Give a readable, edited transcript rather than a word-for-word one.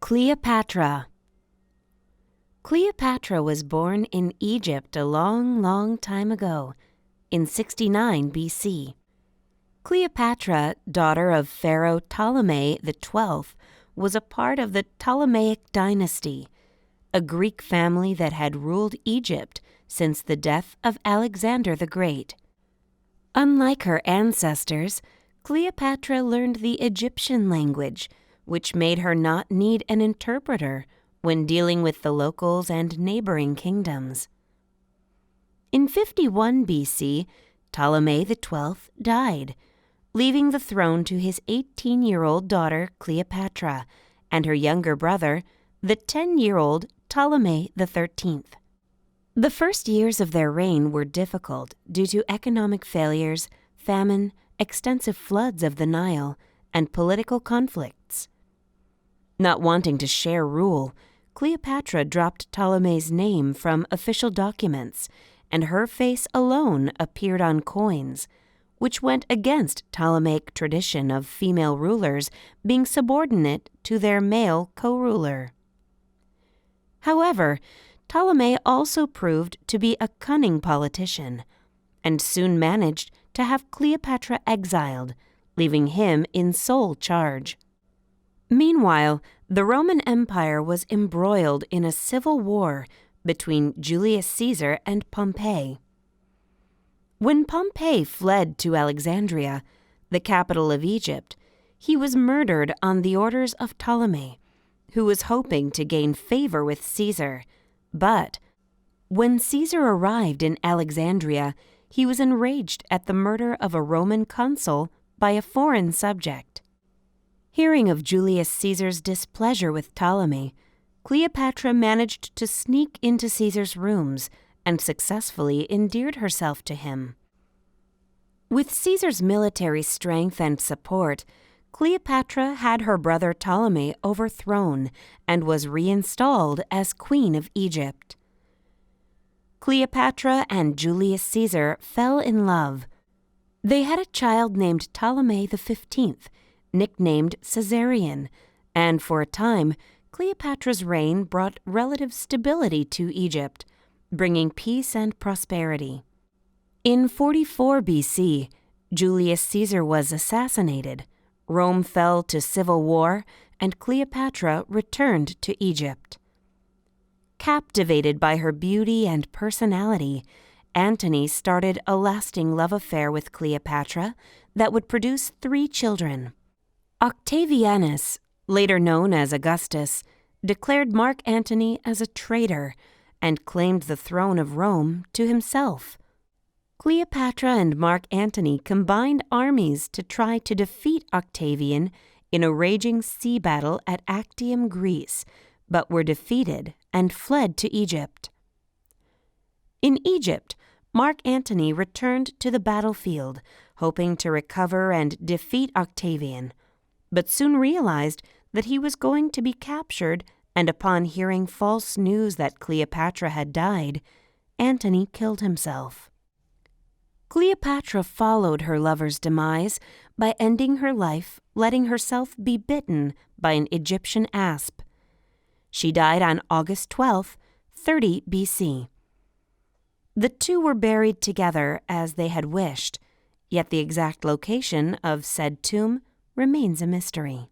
Cleopatra. Cleopatra was born in Egypt a long, long time ago, in 69 BC. Cleopatra, daughter of Pharaoh Ptolemy XII, was a part of the Ptolemaic dynasty, a Greek family that had ruled Egypt since the death of Alexander the Great. Unlike her ancestors, Cleopatra learned the Egyptian language, which made her not need an interpreter when dealing with the locals and neighboring kingdoms. In 51 BC, Ptolemy XII died, leaving the throne to his 18-year-old daughter Cleopatra and her younger brother, the 10-year-old Ptolemy XIII. The first years of their reign were difficult due to economic failures, famine, extensive floods of the Nile, and political conflicts. Not wanting to share rule, Cleopatra dropped Ptolemy's name from official documents, and her face alone appeared on coins, which went against Ptolemaic tradition of female rulers being subordinate to their male co-ruler. However, Ptolemy also proved to be a cunning politician, and soon managed to have Cleopatra exiled, leaving him in sole charge. Meanwhile, the Roman Empire was embroiled in a civil war between Julius Caesar and Pompey. When Pompey fled to Alexandria, the capital of Egypt, he was murdered on the orders of Ptolemy, who was hoping to gain favor with Caesar. But when Caesar arrived in Alexandria, he was enraged at the murder of a Roman consul by a foreign subject. Hearing of Julius Caesar's displeasure with Ptolemy, Cleopatra managed to sneak into Caesar's rooms and successfully endeared herself to him. With Caesar's military strength and support, Cleopatra had her brother Ptolemy overthrown and was reinstalled as Queen of Egypt. Cleopatra and Julius Caesar fell in love. They had a child named Ptolemy XV, nicknamed Caesarion, and for a time, Cleopatra's reign brought relative stability to Egypt, bringing peace and prosperity. In 44 BC, Julius Caesar was assassinated, Rome fell to civil war, and Cleopatra returned to Egypt. Captivated by her beauty and personality, Antony started a lasting love affair with Cleopatra that would produce 3 children. Octavianus, later known as Augustus, declared Mark Antony as a traitor and claimed the throne of Rome to himself. Cleopatra and Mark Antony combined armies to try to defeat Octavian in a raging sea battle at Actium, Greece, but were defeated and fled to Egypt. In Egypt, Mark Antony returned to the battlefield, hoping to recover and defeat Octavian, but soon realized that he was going to be captured, and upon hearing false news that Cleopatra had died, Antony killed himself. Cleopatra followed her lover's demise by ending her life letting herself be bitten by an Egyptian asp. She died on August 12, 30 BC. The two were buried together as they had wished, yet the exact location of said tomb remains a mystery.